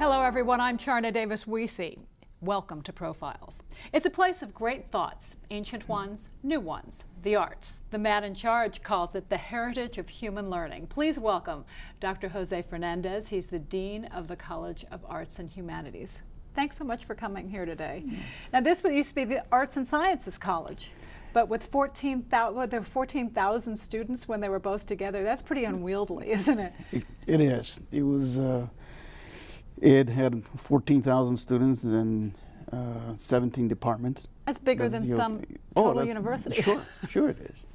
Hello everyone, I'm Charna Davis-Wiese. Welcome to Profiles. It's a place of great thoughts, ancient ones, new ones, the arts. The man in charge calls it the heritage of human learning. Please welcome Dr. Jose Fernandez. He's the Dean of the College of Arts and Humanities. Thanks so much for coming here today. Now this used to be the Arts and Sciences College, but with 14,000 students when they were both together, that's pretty unwieldy, isn't it? It is. It was. It had 14,000 students and 17 departments. That's bigger than some total universities. Sure it is.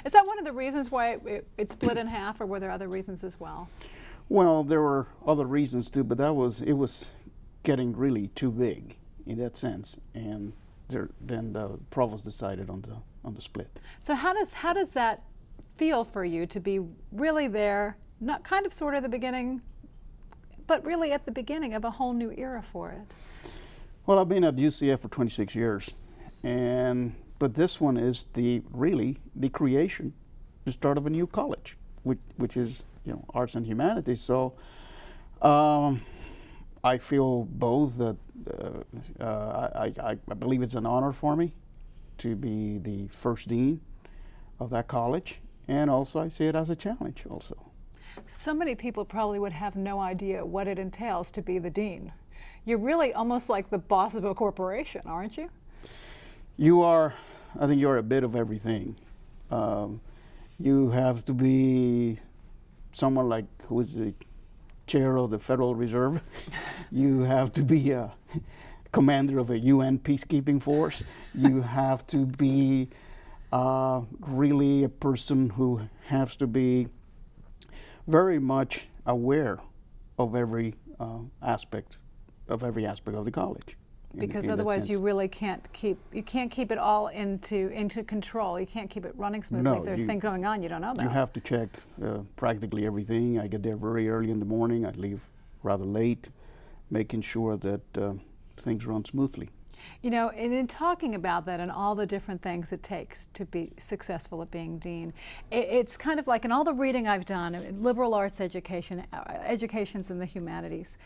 Is that one of the reasons why it split in half, or were there other reasons as well? Well, there were other reasons too, but it was getting really too big in that sense, and then the provost decided on the split. So how does that feel for you to be really there, not kind of sort of the beginning, but really at the beginning of a whole new era for it? Well, I've been at UCF for 26 years, but this one is really the creation, the start of a new college, which is arts and humanities. So I feel both that I believe it's an honor for me to be the first dean of that college, and also I see it as a challenge also. So many people probably would have no idea what it entails to be the dean. You're really almost like the boss of a corporation, aren't you? You are. I think you're a bit of everything. You have to be someone like who is the chair of the Federal Reserve. You have to be a commander of a UN peacekeeping force. You have to be really a person who has to be very much aware of every aspect of the college. Because otherwise you really can't keep it all into control. You can't keep it running smoothly. If there's things going on you don't know about. You have to check practically everything. I get there very early in the morning. I leave rather late, making sure that things run smoothly. And in talking about that and all the different things it takes to be successful at being dean, it's kind of like in all the reading I've done, liberal arts education, education's in the humanities,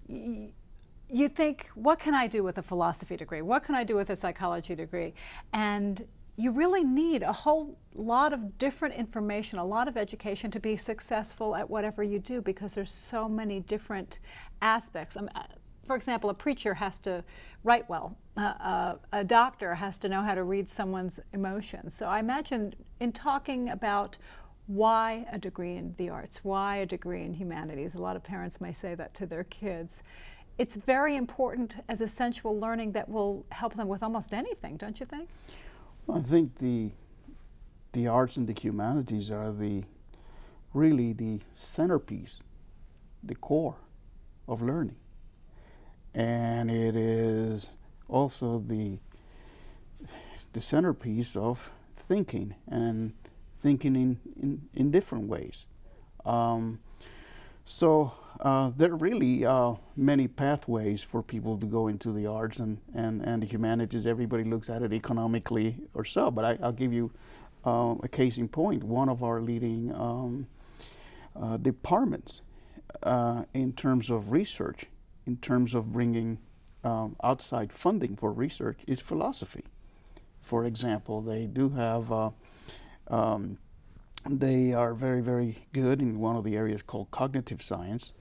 you think, what can I do with a philosophy degree? What can I do with a psychology degree? And you really need a whole lot of different information, a lot of education to be successful at whatever you do, because there's so many different aspects. For example, a preacher has to write well. A doctor has to know how to read someone's emotions. So I imagine in talking about why a degree in the arts, why a degree in humanities, a lot of parents may say that to their kids. It's very important as essential learning that will help them with almost anything, don't you think? Well, I think the arts and the humanities are really the centerpiece, the core of learning. And it is also the centerpiece of thinking, and thinking in different ways. So there are really many pathways for people to go into the arts and the humanities. Everybody looks at it economically or so, but I'll give you a case in point. One of our leading departments in terms of research, in terms of bringing outside funding for research, is philosophy. For example, they do have, they are very, very good in one of the areas called cognitive science,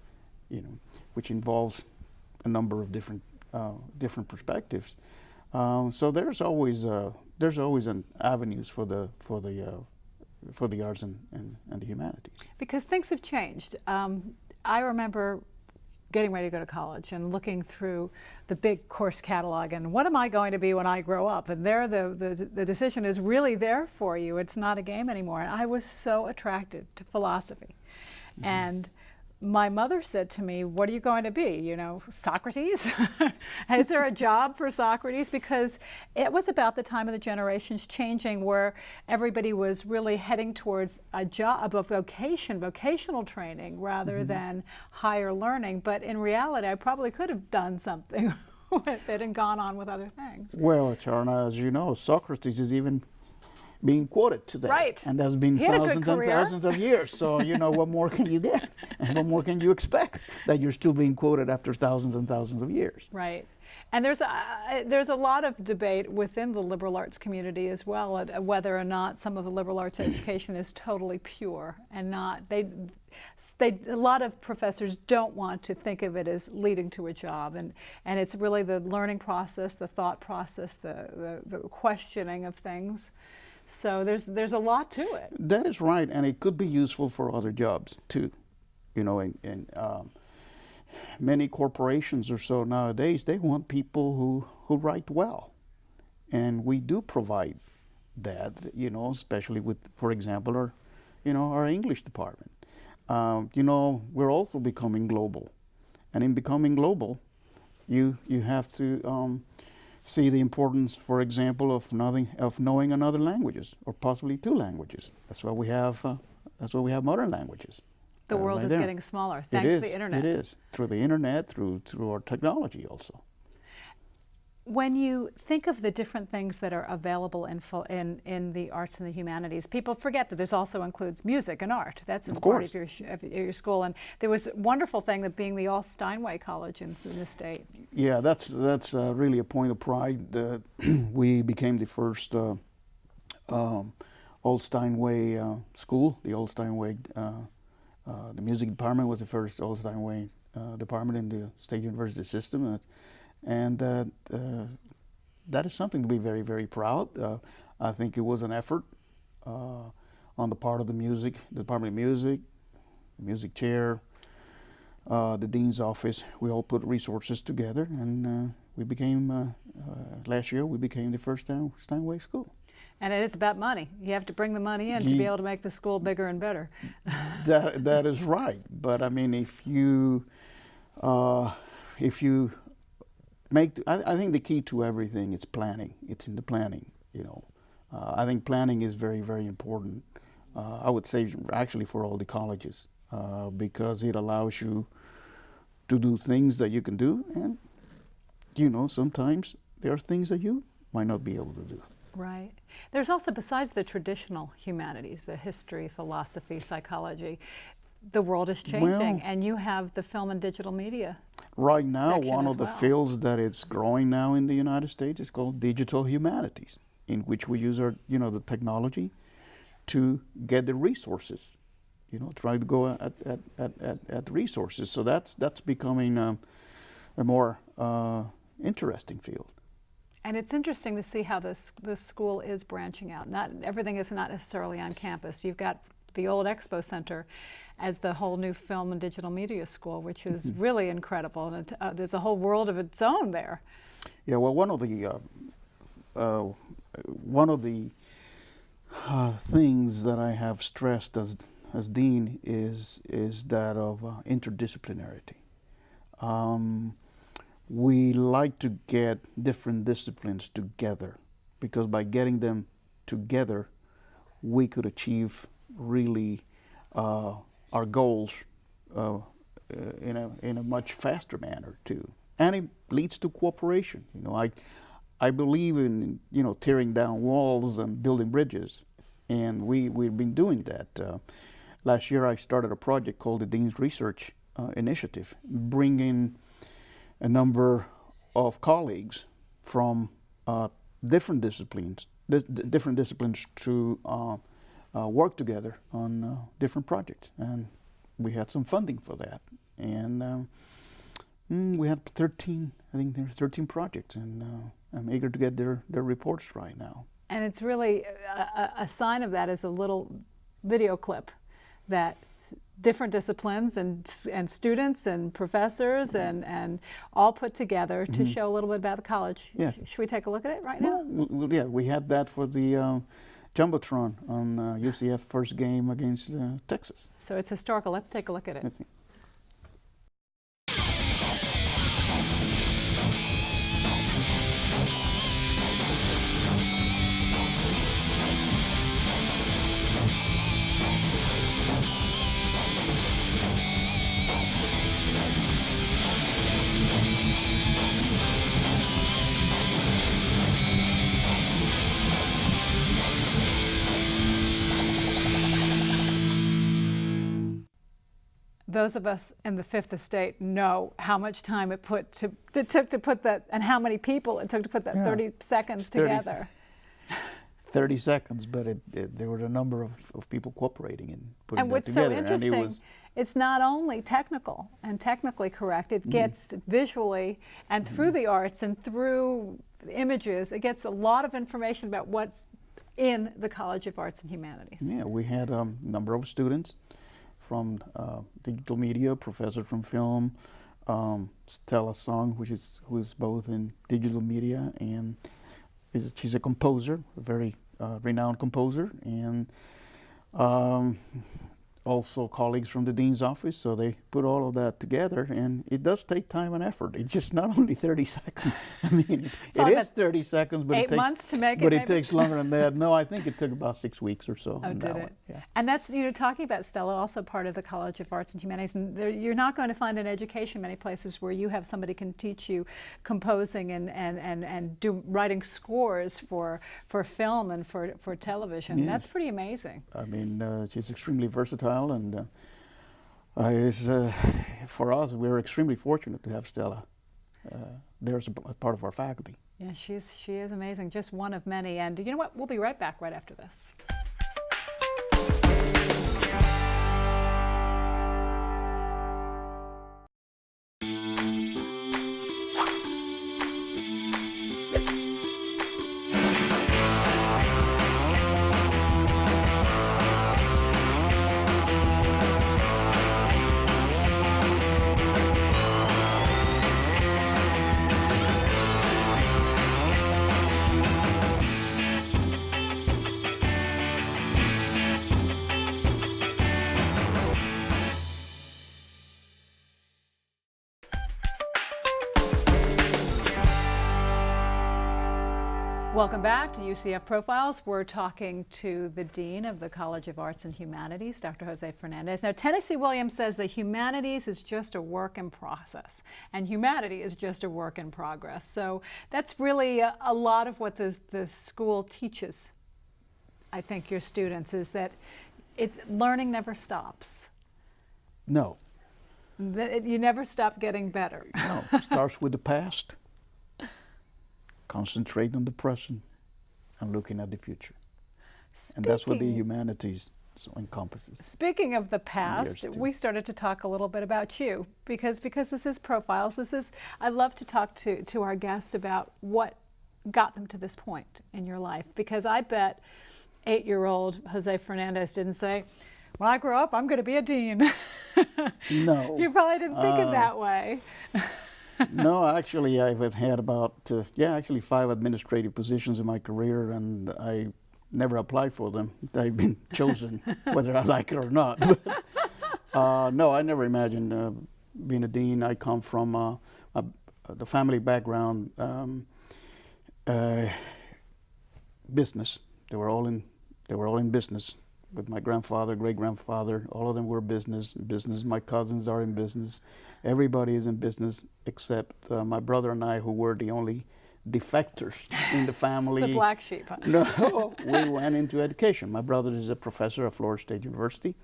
which involves a number of different perspectives. So there's always an avenues for the arts and the humanities. Because things have changed. I remember getting ready to go to college and looking through the big course catalog and what am I going to be when I grow up? And there the decision is really there for you. It's not a game anymore. And I was so attracted to philosophy. Mm-hmm. And my mother said to me, what are you going to be? Socrates? Is there a job for Socrates? Because it was about the time of the generations changing where everybody was really heading towards a job, a vocational training rather than higher learning. But in reality, I probably could have done something with it and gone on with other things. Well, Charna, as you know, Socrates is even being quoted today. Right. And that's been He had a good thousands and career. thousands of years. So, what more can you get? And what more can you expect that you're still being quoted after thousands and thousands of years? Right. And there's a lot of debate within the liberal arts community as well at whether or not some of the liberal arts education is totally pure and not. A lot of professors don't want to think of it as leading to a job, and it's really the learning process, the thought process, the questioning of things. So there's a lot to it. That is right, and it could be useful for other jobs too. Many corporations or so nowadays, they want people who write well, and we do provide that. Especially with, for example, our English department. We're also becoming global, and in becoming global, you have to see the importance, for example, of knowing another languages, or possibly two languages. That's why we have modern languages. The world right is there. getting smaller thanks to the internet. It is through the internet, through our technology also. When you think of the different things that are available in the arts and the humanities, people forget that this also includes music and art. That's in part of your school. And there was a wonderful thing that being the all Steinway College in the state. Yeah, that's really a point of pride. We became the first all Steinway school. The all Steinway, the music department was the first all Steinway department in the state university system. And that is something to be very, very proud. I think it was an effort on the part of the Department of Music, the music chair, the dean's office. We all put resources together, and we became, last year, we became the first Steinway school. And it is about money. You have to bring the money in to be able to make the school bigger and better. That is right. But I mean, if you I think the key to everything is planning. It's in the planning, I think planning is very, very important. I would say actually for all the colleges, because it allows you to do things that you can do, and sometimes there are things that you might not be able to do. Right. There's also, besides the traditional humanities, the history, philosophy, psychology, the world is changing, and you have the film and digital media. Right now, one of the fields that is growing now in the United States is called digital humanities, in which we use our, the technology to get the resources, try to go at resources. So that's becoming a more interesting field. And it's interesting to see how the school is branching out. Not everything is not necessarily on campus. You've got the old Expo Center as the whole new film and digital media school, which is really incredible, and there's a whole world of its own there. Yeah, well, one of the things that I have stressed as dean is that of interdisciplinarity. We like to get different disciplines together, because by getting them together, we could achieve really our goals in a much faster manner too, and it leads to cooperation. I believe in tearing down walls and building bridges, and we've been doing that. Last year, I started a project called the Dean's Research Initiative, bringing a number of colleagues from different disciplines to work together on different projects, and we had some funding for that, and we had 13. I think there are 13 projects, and I'm eager to get their reports right now. And it's really a sign of that is a little video clip that different disciplines and students and professors and all put together to show a little bit about the college. Yes. Should we take a look at it right now? Well, yeah, we had that for the Jumbotron on UCF first game against Texas. So it's historical. Let's take a look at it. those of us in the Fifth Estate know how much time it took to put that, and how many people it took to put that 30 seconds 30 together. 30 seconds, but there were a number of people cooperating in putting And that what's together. so interesting, and it was, it's not only technical and technically correct, it gets visually and through the arts and through images, it gets a lot of information about what's in the College of Arts and Humanities. yeah, we had a number of students from digital media, professor from film, Stella Song, who is both in digital media and she's a composer, a very renowned composer, and also colleagues from the dean's office. So they put all of that together, and it does take time and effort. It's just not only 30 seconds. I mean, it is 30 seconds, but 8 months to make it. But maybe? it takes longer than that. No, I think it took about 6 weeks or so. Oh, did it? Yeah. And that's, you know, talking about Stella, also part of the College of Arts and Humanities. And you're not going to find in education many places where you have somebody can teach you composing and writing scores for film and for television. Yes. That's pretty amazing. I mean, she's extremely versatile, and for us, we're extremely fortunate to have Stella there as a part of our faculty. Yeah, she is amazing. Just one of many. And you know what? We'll be right back right after this. Welcome back to UCF Profiles. We're talking to the Dean of the College of Arts and Humanities, Dr. Jose Fernandez. Now, Tennessee Williams says that humanities is just a work in process, and humanity is just a work in progress. So that's really a lot of what the school teaches, I think, your students, is that learning never stops. No. You never stop getting better. No, it starts with the past. Concentrate on the present and looking at the future. And that's what the humanities encompasses. Speaking of the past, we started to talk a little bit about you because this is Profiles. I love to talk to our guests about what got them to this point in your life, because I bet 8-year-old Jose Fernandez didn't say, when I grow up, I'm going to be a dean. No. You probably didn't think it that way. No, actually, I've had about, 5 administrative positions in my career, and I never applied for them. I've been chosen, whether I like it or not. But, no, I never imagined being a dean. I come from the family background, business. They were all in business. With my grandfather, great-grandfather, all of them were business. My cousins are in business. Everybody is in business except my brother and I, who were the only defectors in the family. The black sheep. Huh? No, we went into education. My brother is a professor at Florida State University,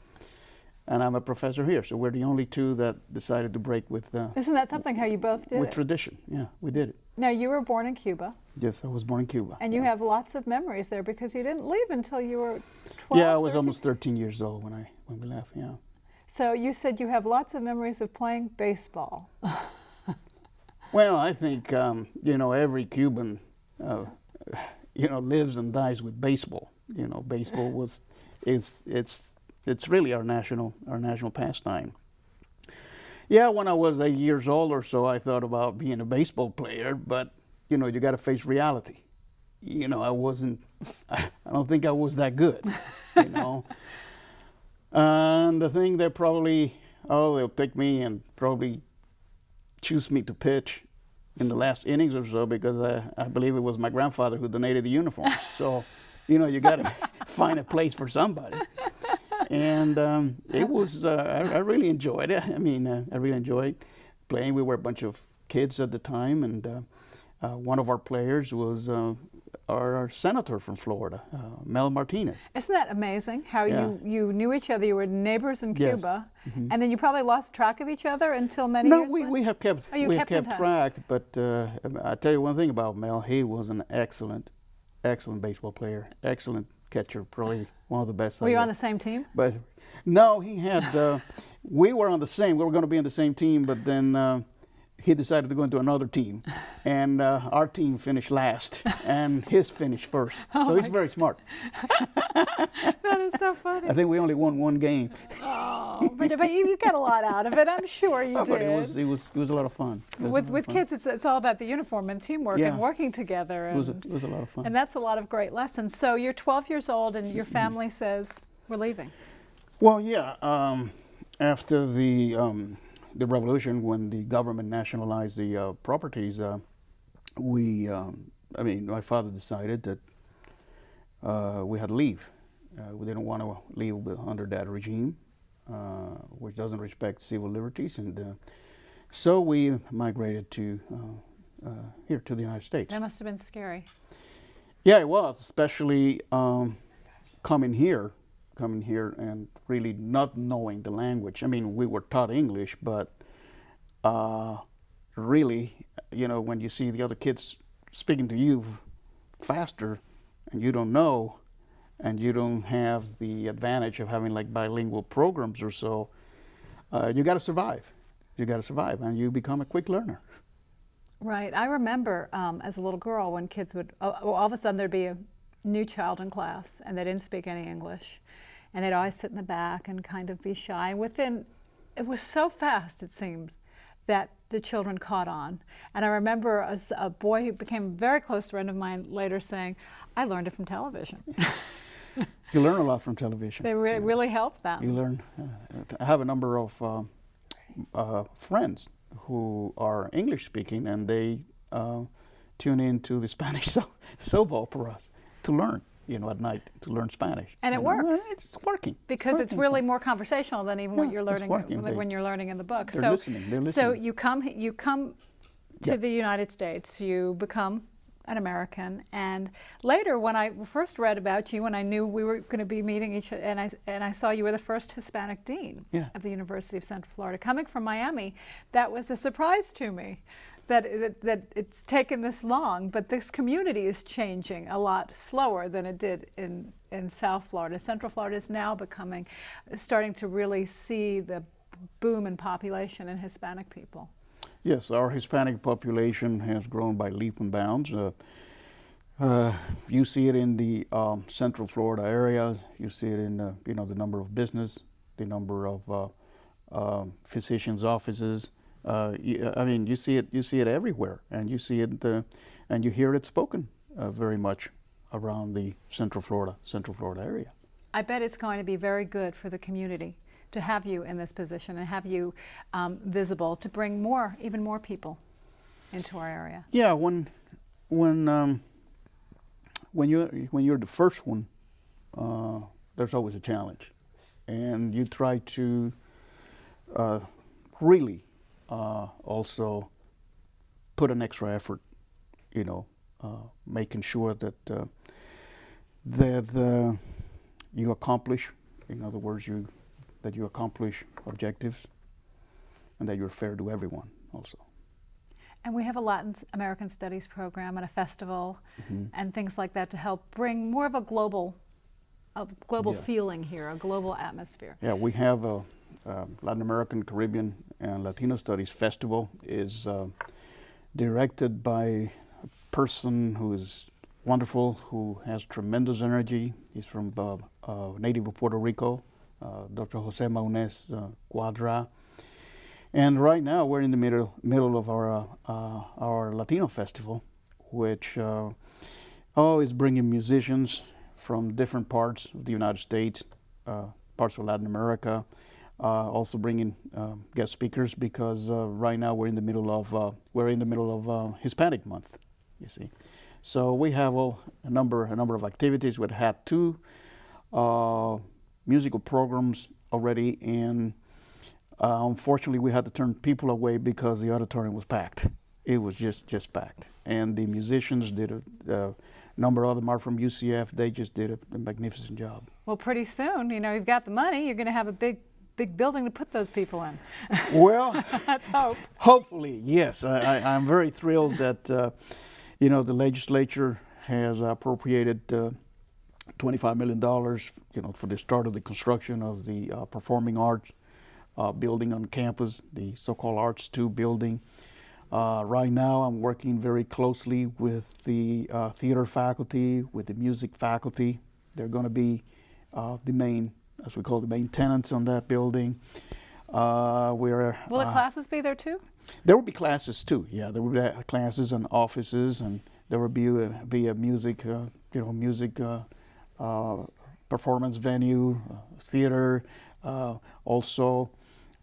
and I'm a professor here. So we're the only two that decided to break with. Isn't that something how you both did with it? tradition? Yeah, we did it. Now, you were born in Cuba. Yes, I was born in Cuba. And you have lots of memories there because you didn't leave until you were 12, Yeah, I was 13? almost 13 years old when we left, yeah. So you said you have lots of memories of playing baseball. Well, I think, every Cuban, lives and dies with baseball. Baseball it's really our national pastime. Yeah, when I was 8 years old or so, I thought about being a baseball player, but, you got to face reality. I don't think I was that good, And the thing that they'll pick me and probably choose me to pitch in the last innings or so, because I believe it was my grandfather who donated the uniforms. So, you got to find a place for somebody. And it was, I really enjoyed it. I mean, I really enjoyed playing. We were a bunch of kids at the time, and one of our players was our senator from Florida, Mel Martinez. Isn't that amazing how you knew each other? You were neighbors in Yes. Cuba, And then you probably lost track of each other until many No, years later? we have kept Oh, you we kept have in kept touch. track. But I tell you one thing about Mel. He was an excellent baseball player, excellent catcher, probably one of the best. Were you on the same team? But no, he had. We were on the same. We were going to be on the same team, but then he decided to go into another team, and our team finished last, and his finished first. Oh So my he's very smart. That is so funny. I think we only won one game. Oh, but you got a lot out of it. I'm sure you did. But it was a lot of fun. It was a lot of With fun. kids, it's all about the uniform and teamwork Yeah. and working together. It And, was a lot of fun. and that's a lot of great lessons. So you're 12 years old, and your family says, we're leaving. Well, yeah. After the revolution, when the government nationalized the properties, my father decided that we had to leave. We didn't want to leave under that regime, which doesn't respect civil liberties, and so we migrated to here to the United States. That must have been scary. Yeah, it was, especially coming here and really not knowing the language. I mean, we were taught English, but really, when you see the other kids speaking to you faster and you don't know, and you don't have the advantage of having like bilingual programs or so, you got to survive. You got to survive, and you become a quick learner. Right. I remember as a little girl when kids would, all of a sudden there'd be a new child in class and they didn't speak any English. And they'd always sit in the back and kind of be shy. It was so fast, it seemed, that the children caught on. And I remember as a boy who became a very close friend of mine later saying, I learned it from television. You learn a lot from television. They really helped them. You learn. I have a number of friends who are English speaking, and they tune into the Spanish soap operas to learn, at night, to learn Spanish. And it works. Well, it's working. Because it's really more conversational than even what you're learning when you're learning in the book. They're listening. They're listening. So you come to the United States, you become an American, and later when I first read about you, when I knew we were going to be meeting each other, and I saw you were the first Hispanic dean of the University of Central Florida. Coming from Miami, that was a surprise to me. That it's taken this long, but this community is changing a lot slower than it did in South Florida. Central Florida is now starting to really see the boom in population in Hispanic people. Yes, our Hispanic population has grown by leap and bounds. You see it in the Central Florida area. You see it in the number of business, the number of physicians' offices. You see it everywhere, and you see it, and you hear it spoken very much around the Central Florida area. I bet it's going to be very good for the community to have you in this position and have you visible to bring even more people into our area. Yeah, when you're the first one, there's always a challenge, and you try to really also put an extra effort, making sure that you accomplish, in other words, that you accomplish objectives, and that you're fair to everyone also. And we have a Latin American Studies program and a festival and things like that to help bring more of a global feeling here, a global atmosphere. Yeah, we have a Latin American, Caribbean, and Latino Studies Festival is directed by a person who is wonderful, who has tremendous energy. He's from native of Puerto Rico, Dr. Jose Martinez Quadra. And right now we're in the middle of our Latino Festival, which is bringing musicians from different parts of the United States, parts of Latin America, also bringing guest speakers, because right now we're in the middle of Hispanic Month, you see. So we have a number of activities. We've had 2 musical programs already, and unfortunately we had to turn people away because the auditorium was packed. It was just packed, and the musicians did a number of them are from UCF. They just did a magnificent job. Well, pretty soon, you've got the money, you're going to have a big big building to put those people in. Well, Let's hope. hopefully, yes. I'm very thrilled that the legislature has appropriated $25 million, for the start of the construction of the performing arts building on campus, the so-called Arts 2 building. Right now, I'm working very closely with the theater faculty, with the music faculty. They're going to be the main, as we call the main tenants on that building. Will the classes be there too? There will be classes too. Yeah, there will be classes and offices, and there will be a music, performance venue, theater. Also,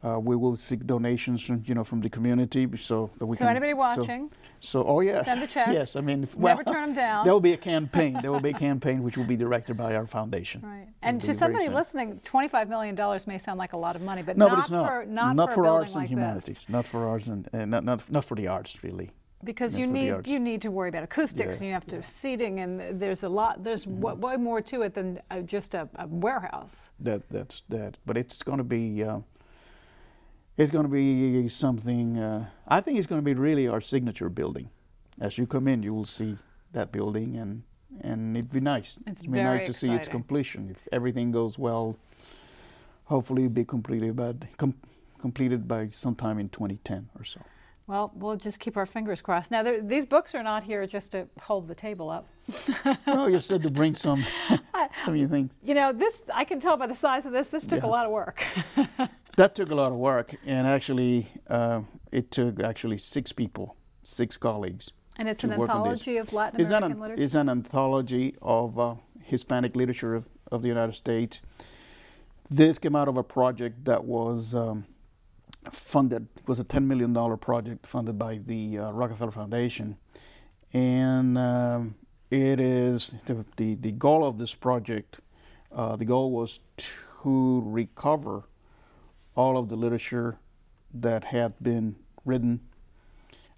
we will seek donations from the community, so that we can. So anybody watching? Oh yes. Send a check. Yes, I mean, never turn them down. There will be a campaign. There will be a campaign which will be directed by our foundation. Right. And to somebody listening, $25 million may sound like a lot of money, but no, not but it's not. Not for a arts building and like humanities. this. Not for arts and not for the arts really. Because you need to worry about acoustics, and you have to seating, and there's a lot. There's way more to it than just a warehouse. That's that. But it's going to be. It's going to be something. I think it's going to be really our signature building. As you come in, you will see that building, and it'd be nice. It'd be nice to see its completion. If everything goes well, hopefully it'll be completed by sometime in 2010 or so. Well, we'll just keep our fingers crossed. Now, these books are not here just to hold the table up. Well, you said to bring some of your things. This, I can tell by the size of this took a lot of work. That took a lot of work, and actually, it took 6 colleagues. And it's an anthology of Latin American literature? It's an anthology of Hispanic literature of the United States. This came out of a project that was funded. It was a $10 million project funded by the Rockefeller Foundation. And it is the goal of this project, the goal was to recover all of the literature that had been written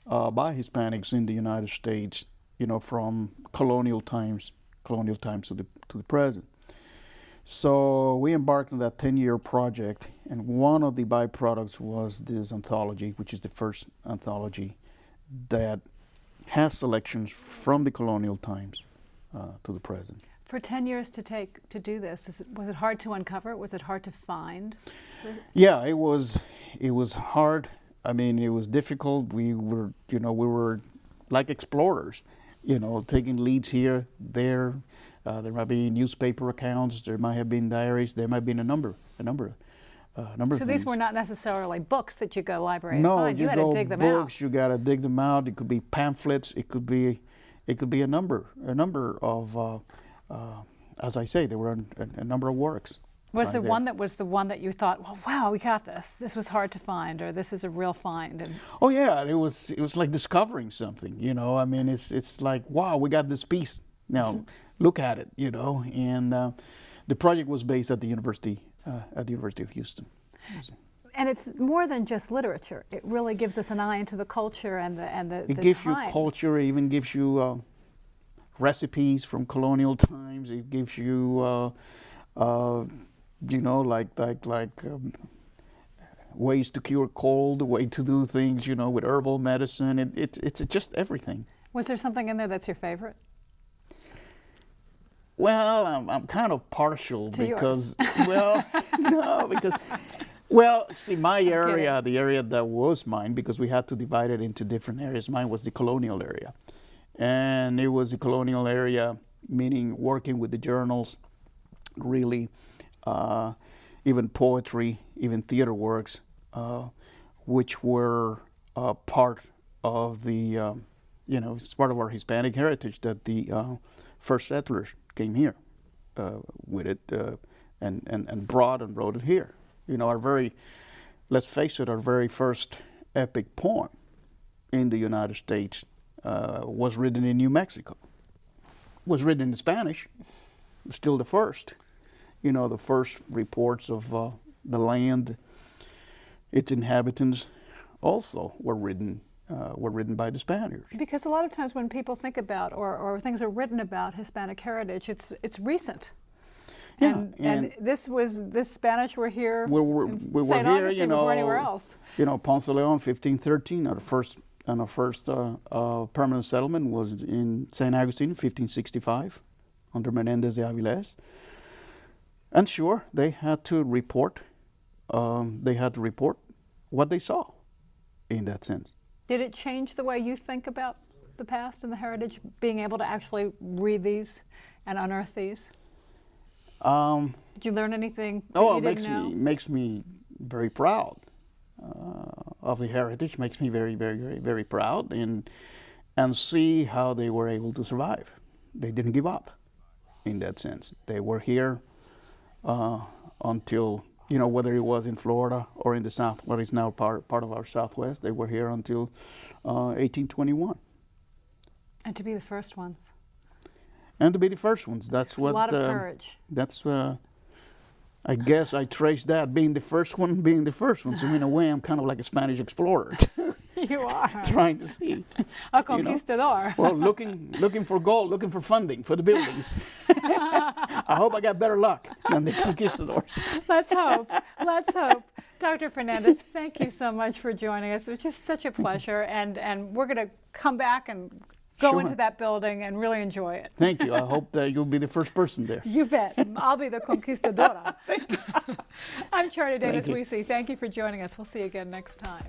by Hispanics in the United States, from colonial times to the present. So we embarked on that 10-year project, and one of the byproducts was this anthology, which is the first anthology that has selections from the colonial times to the present. For 10 years to do this, was it hard to uncover? Was it hard to find? Yeah, it was hard. I mean, it was difficult. We were like explorers, taking leads here, there. There might be newspaper accounts. There might have been diaries. There might have been a number of things. So these were not necessarily books that you go library and no, find. You had to dig them books. out. You got to dig them out. It could be pamphlets. It could be a number of. As I say, there were a number of works. Was there one that was the one that you thought, well, wow, we got this. This was hard to find, or this is a real find? Oh yeah, it was like discovering something. I mean, it's like, wow, we got this piece. Now look at it. And the project was based at the University of Houston. And it's more than just literature. It really gives us an eye into the culture and the It gives times. you culture. It even gives you recipes from colonial times. It gives you, ways to cure cold, way to do things, with herbal medicine. It's just everything. Was there something in there that's your favorite? Well, I'm kind of partial to because, see, my area, the area that was mine, because we had to divide it into different areas. Mine was the colonial area. And it was a colonial area, meaning working with the journals, really, even poetry, even theater works, which were part of the, it's part of our Hispanic heritage that the first settlers came here with it and brought and wrote it here. Let's face it, our very first epic poem in the United States was written in New Mexico. Was written in Spanish, still the first. The first reports of the land, its inhabitants, also were written by the Spaniards. Because a lot of times when people think about or things are written about Hispanic heritage, it's recent. And, Yeah, and this Spanish were here we were in we were St. here, Augustine you know. before anywhere else. You know, Ponce de Leon, 1513, our first permanent settlement was in St. Augustine, 1565, under Fernandez de Avilés. And sure, they had to report. What they saw, in that sense. Did it change the way you think about the past and the heritage, being able to actually read these and unearth these? Did you learn anything that you didn't know? It makes me very proud of the heritage. Makes me very, very, very, very proud, and see how they were able to survive. They didn't give up, in that sense. They were here until, you know, whether it was in Florida or in the South, what is now part of our Southwest. They were here until 1821. And to be the first ones. And to be the first ones, that's what. A lot of courage. That's, I guess I trace that, being the first one. So in a way, I'm kind of like a Spanish explorer. You are. Trying to see. A conquistador. Well, looking for gold, looking for funding for the buildings. I hope I got better luck than the conquistadors. Let's hope. Let's hope. Dr. Fernandez, thank you so much for joining us. It was just such a pleasure, and we're going to come back and go Sure. into that building and really enjoy it. Thank you. I hope that you'll be the first person there. You bet. I'll be the conquistadora. I'm Charity Davis you. Weesey. Thank you for joining us. We'll see you again next time.